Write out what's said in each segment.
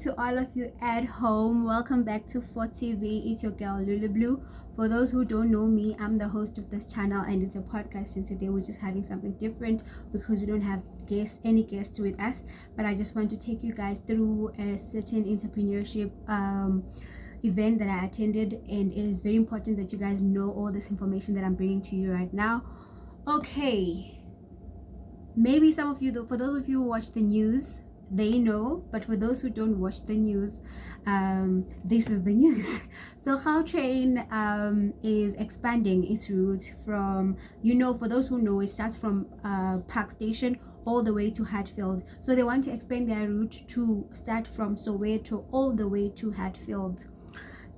to all of you at home. Welcome back to 4TV. It's your girl Lulu Blue. For those who don't know me, I'm the host of this channel and it's a podcast, and today we're just having something different because we don't have any guests with us. But I just want to take you guys through a certain entrepreneurship event that I attended, and it is very important that you guys know all this information that I'm bringing to you right now. Okay, maybe some of you, for those of you who watch the news, they know, but for those who don't watch the news, this is the news. So Gautrain is expanding its route from, for those who know, it starts from Park Station all the way to Hatfield. So they want to expand their route to start from Soweto all the way to Hatfield.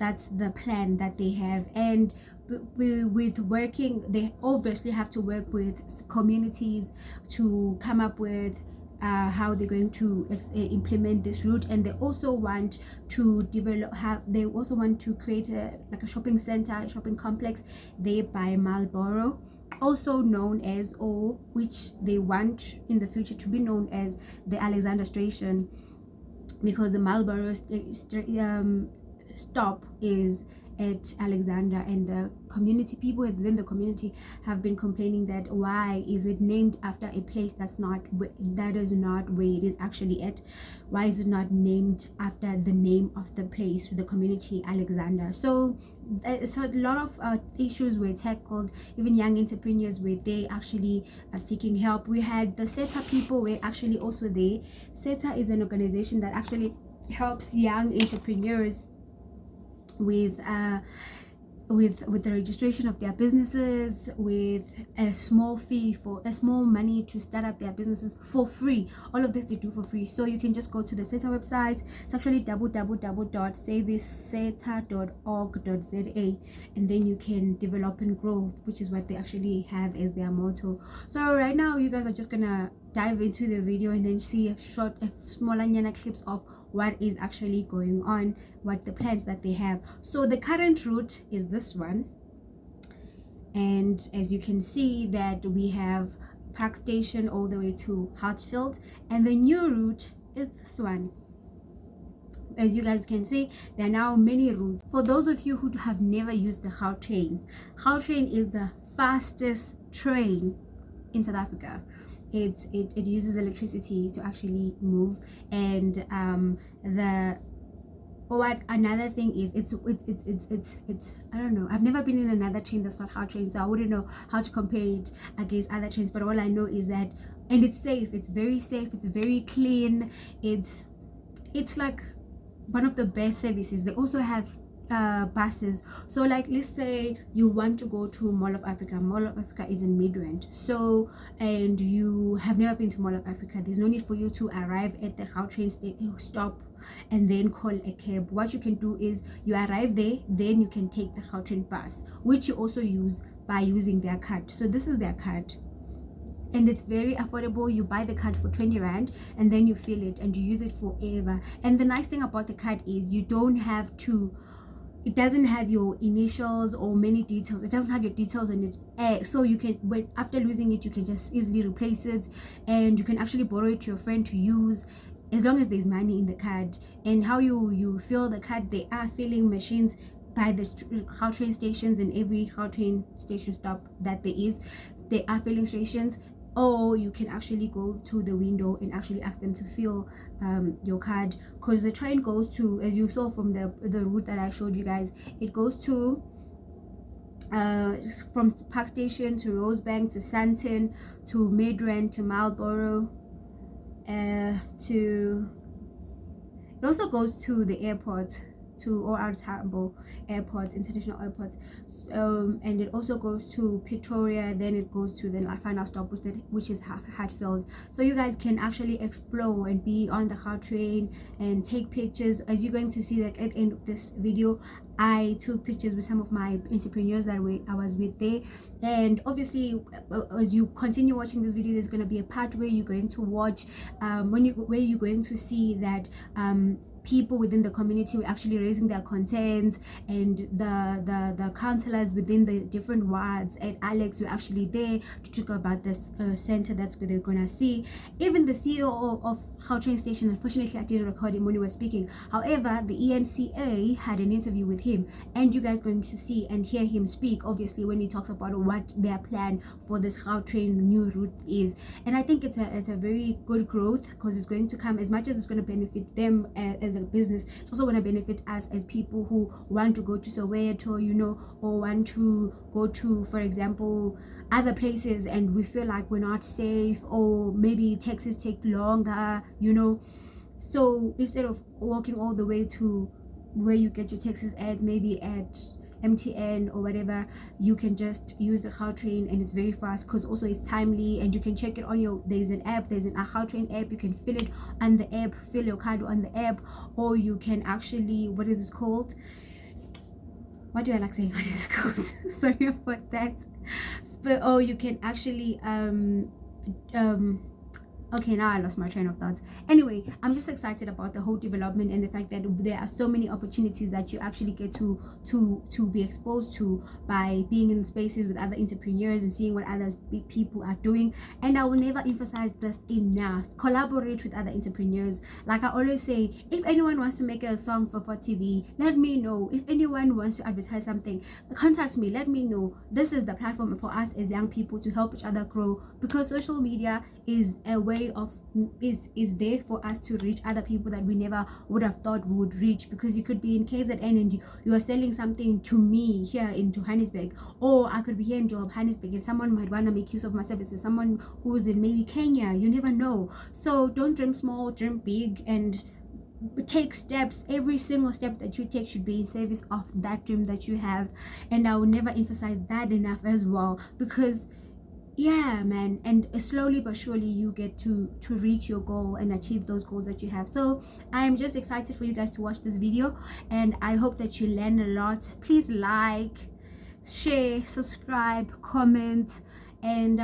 That's the plan that they have. And with working, they obviously have to work with communities to come up with how they're going to implement this route. And they also want to create a shopping center, shopping complex there by Marlborough, also known as, or which they want in the future to be known as, the Alexander Station, because the Marlborough stop is at Alexander, and the people within the community have been complaining that why is it named after a place that is not where it is actually at. Why is it not named after the name of the place, the community Alexander? So a lot of issues were tackled. Even young entrepreneurs were there actually seeking help. We had the CETA people were actually also there. CETA is an organization that actually helps young entrepreneurs with the registration of their businesses, with a small money to start up their businesses for free. All of this they do for free. So you can just go to the CETA website. It's actually www.serviceceta.org.za, and then you can develop and grow, which is what they actually have as their motto. So right now you guys are just gonna dive into the video and then see smaller clips of what is actually going on, what the plans that they have. So the current route is this one, and as you can see that we have Park Station all the way to Hatfield, and the new route is this one. As you guys can see, there are now many routes. For those of you who have never used the Gautrain is the fastest train in South Africa. It uses electricity to actually move, and another thing is it's I don't know, I've never been in another train that's not Gautrain, so I wouldn't know how to compare it against other trains. But all I know is that, and it's safe, it's very safe, it's very clean, it's like one of the best services. They also have buses. So like, let's say you want to go to Mall of Africa is in Midrand, so, and you have never been to Mall of Africa, there's no need for you to arrive at the Gautrain stop and then call a cab. What you can do is you arrive there, then you can take the Gautrain bus, which you also use by using their card. So this is their card, and it's very affordable. You buy the card for 20 rand and then you fill it and you use it forever. And the nice thing about the card is you don't have to, it doesn't have your initials or many details. It doesn't have your details in it. So you can, after losing it, you can just easily replace it, and you can actually borrow it to your friend to use, as long as there's money in the card. And how you fill the card, they are filling machines by the Gautrain stations, and every Gautrain station stop that there is, they are filling stations. Or you can actually go to the window and actually ask them to fill your card, because the train goes to, as you saw from the route that I showed you guys, it goes to from Park Station to Rosebank to Sandton to Midrand to Marlborough, it also goes to the airport, to OR Tambo Airport, international airport, and it also goes to Pretoria, then it goes to the final stop, which is Hatfield. So you guys can actually explore and be on the Gautrain and take pictures. As you're going to see that at the end of this video, I took pictures with some of my entrepreneurs that I was with there. And obviously, as you continue watching this video, there's going to be a part where you're going to watch where you're going to see that people within the community were actually raising their concerns, and the counselors within the different wards at Alex were actually there to talk about this center that's they're gonna see. Even the CEO of Gautrain Station, unfortunately I didn't record him when he was speaking, however the ENCA had an interview with him, and you guys going to see and hear him speak obviously when he talks about what their plan for this Gautrain new route is. And I think it's a very good growth, because it's going to come, as much as it's going to benefit them as a business, it's also going to benefit us as people who want to go to Soweto, you know, or want to go to, for example, other places, and we feel like we're not safe, or maybe taxis take longer, you know. So instead of walking all the way to where you get your taxis at, maybe at MTN or whatever, you can just use the Gautrain, and it's very fast, because also it's timely, and you can check it on your, there's an app, there's an Gautrain app, you can fill it on the app, fill your card on the app, or you can actually, what is it called, what do I like saying, what is it called sorry about that, but oh, you can actually okay, now I lost my train of thoughts. Anyway, I'm just excited about the whole development, and the fact that there are so many opportunities that you actually get to be exposed to by being in spaces with other entrepreneurs and seeing what other people are doing. And I will never emphasize this enough: collaborate with other entrepreneurs. Like I always say, if anyone wants to make a song for TV, let me know. If anyone wants to advertise something, contact me, let me know. This is the platform for us as young people to help each other grow, because social media is a way of is there for us to reach other people that we never would have thought we would reach. Because you could be in KZN and you are selling something to me here in Johannesburg, or I could be here in Johannesburg and someone might want to make use of my services, someone who's in maybe Kenya. You never know. So don't dream small, dream big, and take steps. Every single step that you take should be in service of that dream that you have. And I will never emphasize that enough as well, because yeah, man, and slowly but surely you get to reach your goal and achieve those goals that you have. So I'm just excited for you guys to watch this video, and I hope that you learn a lot. Please like, share, subscribe, comment, and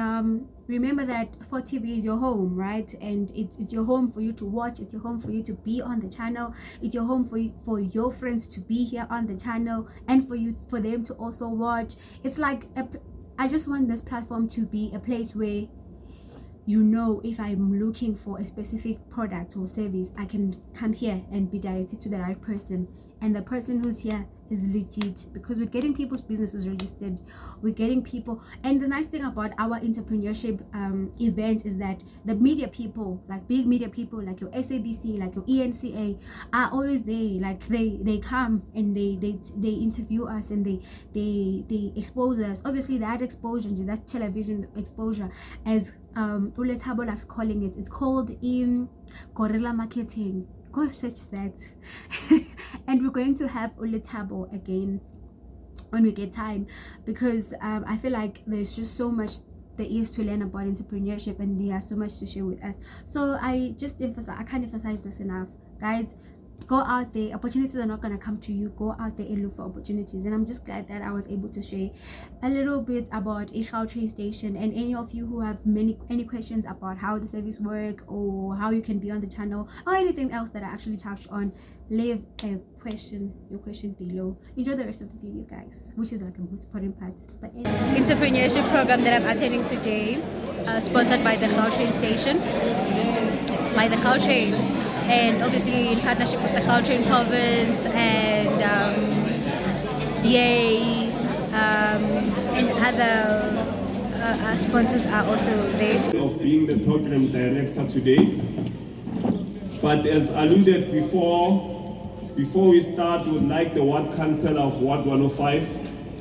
remember that 4TV is your home, right? And it's your home for you to watch, it's your home for you to be on the channel, it's your home for your friends to be here on the channel, and for them to also watch. It's like I just want this platform to be a place where, you know, if I'm looking for a specific product or service, I can come here and be directed to the right person, and the person who's here is legit, because we're getting people's businesses registered, we're getting people. And the nice thing about our entrepreneurship events is that the media people, like big media people like your SABC, like your ENCA, are always there. Like they come and they interview us, and they expose us. Obviously that exposure, that television exposure, as Ulethabo likes calling it, it's called guerrilla marketing. Go search that. And we're going to have Ulethabo again when we get time, because I feel like there's just so much there is to learn about entrepreneurship, and he has so much to share with us. So I can't emphasize this enough, guys. Go out there. Opportunities are not going to come to you. Go out there and look for opportunities. And I'm just glad that I was able to share a little bit about a Gautrain station. And any of you who have any questions about how the service work, or how you can be on the channel, or anything else that I actually touched on, leave your question below. Enjoy the rest of the video, guys, which is like a most important part. But anyway. Entrepreneurship program that I'm attending today, sponsored by the Gautrain station, by the Gautrain, and obviously in partnership with the Gautrain province and CA and other sponsors are also there. Of being the program director today, but as alluded before we start, we would like the ward councillor of Ward 105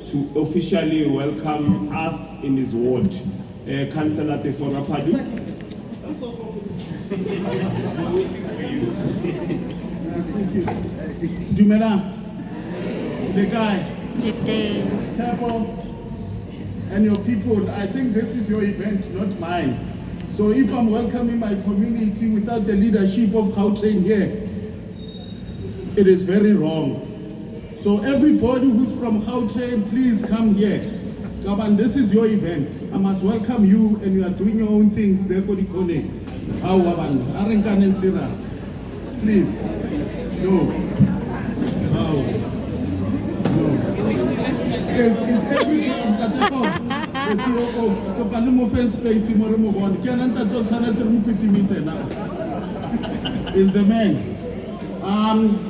to officially welcome us in his ward. Councillor Tefora Padu. Dumela, the guy, Temple, and your people. I think this is your event, not mine. So if I'm welcoming my community without the leadership of Gautrain here, it is very wrong. So everybody who's from Gautrain, please come here. Kaban, this is your event. I must welcome you, and you are doing your own things there. Please. No. How? No. Is everyone at the COO, the Panama Fence Place in Moromobon, Canada is the man.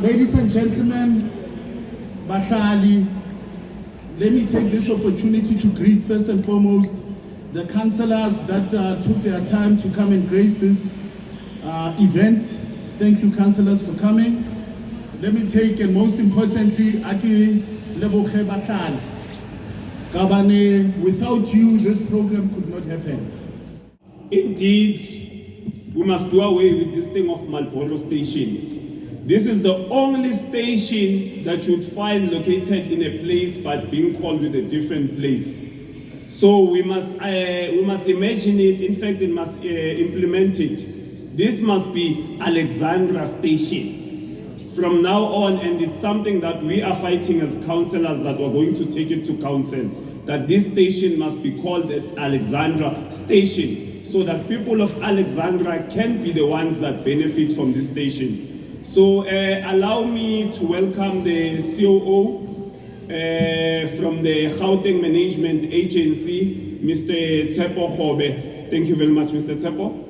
Ladies and gentlemen, Bashali, let me take this opportunity to greet first and foremost the councillors that took their time to come and grace this event. Thank you, councillors, for coming. Let me take, and most importantly, Aki Leboche Bashali. Kabane, without you, this program could not happen. Indeed, we must do away with this thing of Malboro Station. This is the only station that you would find located in a place but being called with a different place. So we must imagine it. In fact, it must implement it. This must be Alexandra Station from now on, and it's something that we are fighting as councillors that we're going to take it to council, that this station must be called the Alexandra Station, so that people of Alexandra can be the ones that benefit from this station. So allow me to welcome the COO from the Gauteng Management Agency, Mr. Tshepo Khobe. Thank you very much, Mr. Tshepo.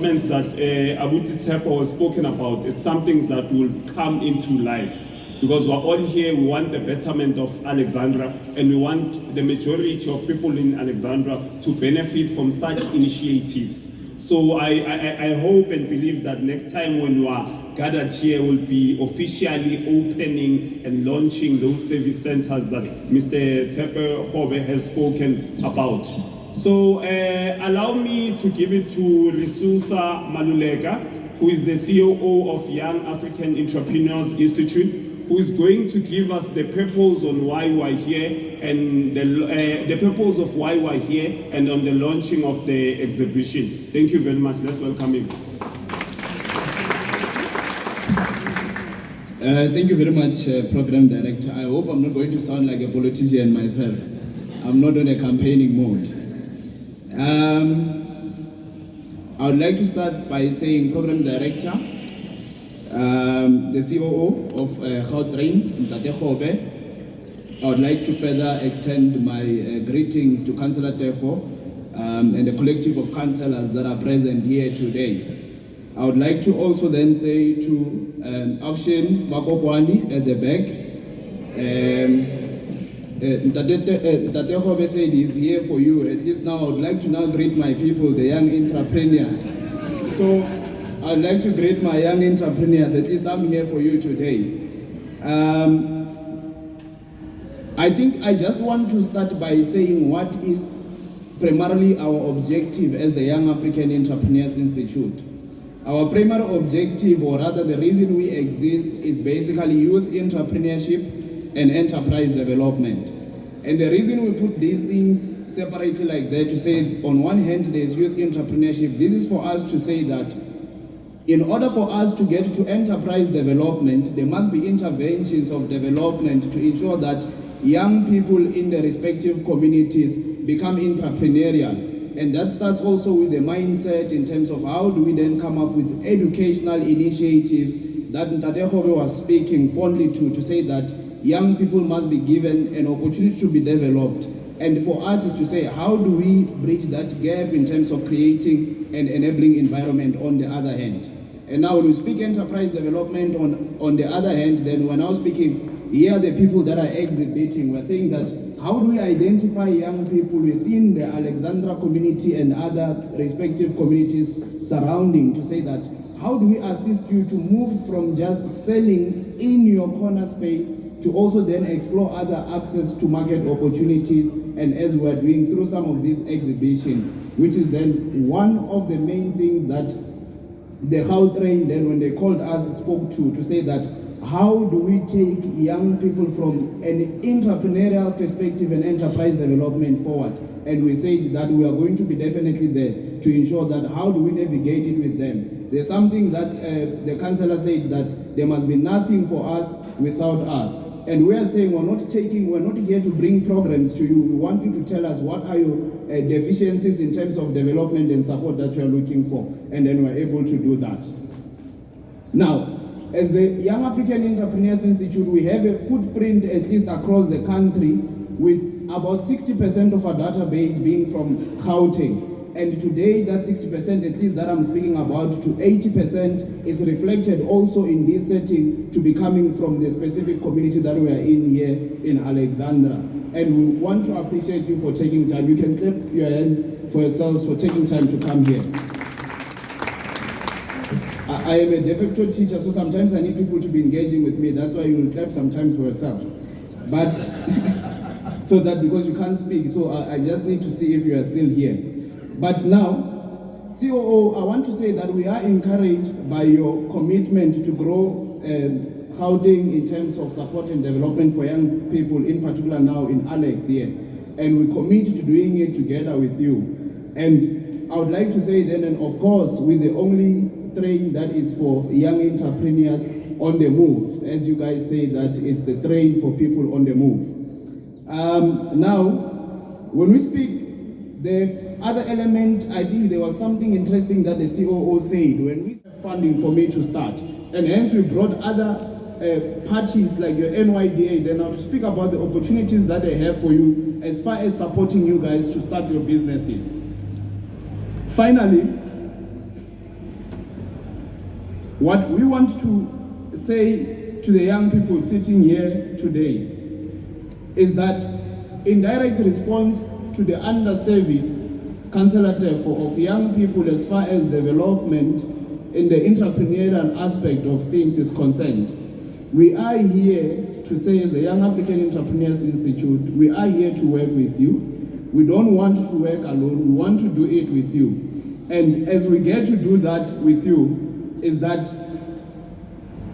That Abuti Tshepo has spoken about, it's some things that will come into life, because we're all here, we want the betterment of Alexandra, and we want the majority of people in Alexandra to benefit from such initiatives. So I hope and believe that next time when we are gathered here, we'll be officially opening and launching those service centers that Mr. Tshepo Khobe has spoken about. So allow me to give it to Risusa Maluleka, who is the COO of Young African Entrepreneurs Institute, who is going to give us the purpose on why we're here and the purpose of why we're here and on the launching of the exhibition. Thank you very much. Let's welcome him. Thank you very much, Program Director. I hope I'm not going to sound like a politician myself. I'm not on a campaigning mode. I would like to start by saying, Program Director, the COO of Gautrain, Ntate Khobe, I would like to further extend my greetings to Councillor Tefo and the collective of councillors that are present here today. I would like to also then say to Afshin Bakopwani at the back, Ntate Khobe said he's here for you. At least now I would like to now greet my people, the young entrepreneurs. So I'd like to greet my young entrepreneurs. At least I'm here for you today. I think I just want to start by saying what is primarily our objective as the Young African Entrepreneurs Institute. Our primary objective, or rather the reason we exist, is basically youth entrepreneurship and enterprise development. And the reason we put these things separately like that, to say on one hand there's youth entrepreneurship, this is for us to say that in order for us to get to enterprise development, there must be interventions of development to ensure that young people in the respective communities become entrepreneurial. And that starts also with the mindset in terms of how do we then come up with educational initiatives that Ntate Khobe was speaking fondly to say that young people must be given an opportunity to be developed. And for us is to say, how do we bridge that gap in terms of creating an enabling environment on the other hand? And now when we speak enterprise development on the other hand, then we're now speaking, here are the people that are exhibiting. We're saying that how do we identify young people within the Alexandra community and other respective communities surrounding, to say that how do we assist you to move from just selling in your corner space to also then explore other access to market opportunities, and as we're doing through some of these exhibitions, which is then one of the main things that the Gautrain then when they called us spoke to say that how do we take young people from an entrepreneurial perspective and enterprise development forward? And we said that we are going to be definitely there to ensure that how do we navigate it with them. There's something that the councillor said, that there must be nothing for us without us. And we are saying we're not here to bring programs to you. We want you to tell us what are your deficiencies in terms of development and support that you are looking for. And then we're able to do that. Now, As the Young African Entrepreneurs Institute, we have a footprint at least across the country with about 60% of our database being from Gautrain. And today, that 60%, at least that I'm speaking about, to 80% is reflected also in this setting to be coming from the specific community that we are in here in Alexandra. And we want to appreciate you for taking time. You can clap your hands for yourselves for taking time to come here. I am a de facto teacher, so sometimes I need people to be engaging with me. That's why you will clap sometimes for yourself. But, so that because you can't speak, so I just need to see if you are still here. But now, COO, I want to say that we are encouraged by your commitment to grow Gauteng in terms of support and development for young people, in particular now in Alex here. And we commit to doing it together with you. And I would like to say then, and of course, with the only train that is for young entrepreneurs on the move. As you guys say, that it's the train for people on the move. Now, when we speak, the other element, I think there was something interesting that the COO said when we have funding for me to start. And hence we brought other parties like your NYDA then now to speak about the opportunities that they have for you as far as supporting you guys to start your businesses. Finally, what we want to say to the young people sitting here today is that in direct response to the under-service councillor of young people as far as development in the entrepreneurial aspect of things is concerned, we are here to say as the Young African Entrepreneurs Institute, we are here to work with you. We don't want to work alone, we want to do it with you. And as we get to do that with you, is that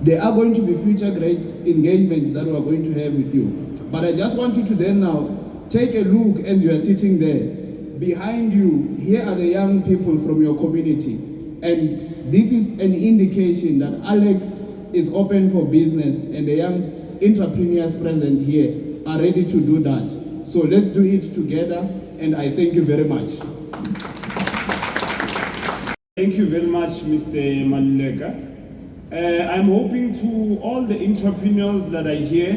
there are going to be future great engagements that we are going to have with you. But I just want you to then now take a look as you are sitting there. Behind you, here are the young people from your community. And this is an indication that Alex is open for business and the young entrepreneurs present here are ready to do that. So let's do it together, and I thank you very much. Thank you very much, Mr. Maluleka. I'm hoping to all the entrepreneurs that are here,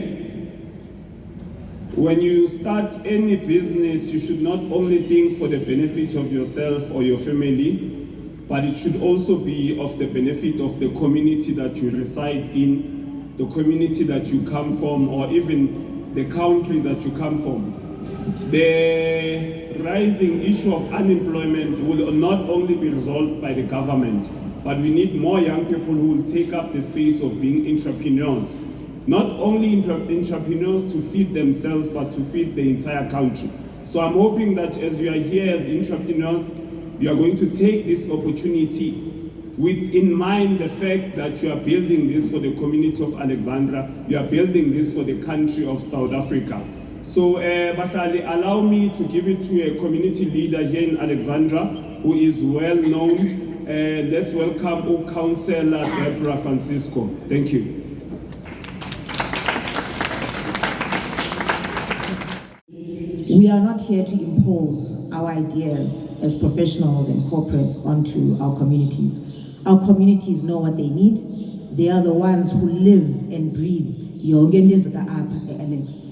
when you start any business, you should not only think for the benefit of yourself or your family, but it should also be of the benefit of the community that you reside in, the community that you come from, or even the country that you come from. The rising issue of unemployment will not only be resolved by the government, but we need more young people who will take up the space of being entrepreneurs. Not only entrepreneurs to feed themselves, but to feed the entire country. So I'm hoping that as you are here as entrepreneurs, you are going to take this opportunity with in mind the fact that you are building this for the community of Alexandra, you are building this for the country of South Africa. So, Bahlali, allow me to give it to a community leader here in Alexandra who is well known. Let's welcome Councillor Deborah Francisco. Thank you. We are not here to impose our ideas as professionals and corporates onto our communities. Our communities know what they need. They are the ones who live and breathe. Alex.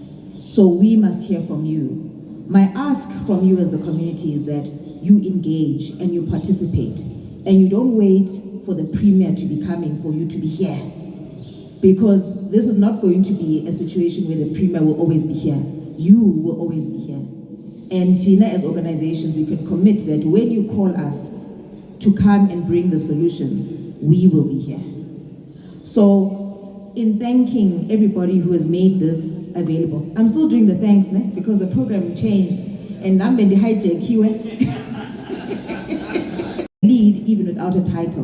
So we must hear from you. My ask from you as the community is that you engage and you participate, and you don't wait for the premier to be coming for you to be here. Because this is not going to be a situation where the premier will always be here. You will always be here. And Tina, as organizations, we can commit that when you call us to come and bring the solutions, we will be here. So, in thanking everybody who has made this available, I'm still doing the thanks, because the program changed, and I'm in the hijack here. Lead even without a title.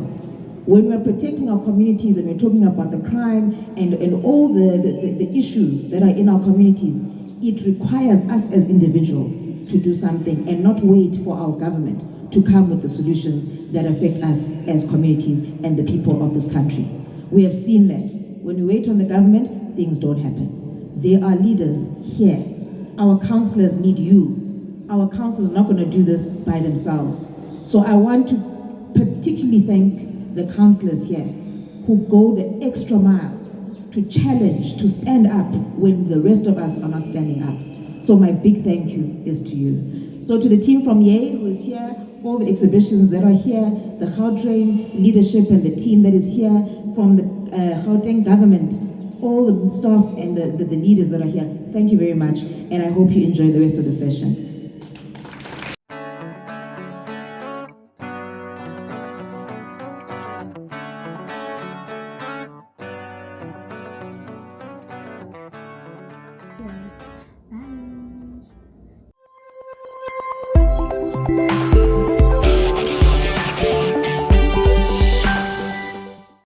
When we're protecting our communities and we're talking about the crime and all the issues that are in our communities, it requires us as individuals to do something and not wait for our government to come with the solutions that affect us as communities and the people of this country. We have seen that. When we wait on the government, things don't happen. There are leaders here. Our councillors need you. Our councillors are not going to do this by themselves. So I want to particularly thank the councillors here who go the extra mile to challenge, to stand up when the rest of us are not standing up. So my big thank you is to you. So to the team from Yale who is here, all the exhibitions that are here, the Gautrain leadership and the team that is here, from the Gauteng government, all the staff and the leaders that are here, thank you very much, and I hope you enjoy the rest of the session.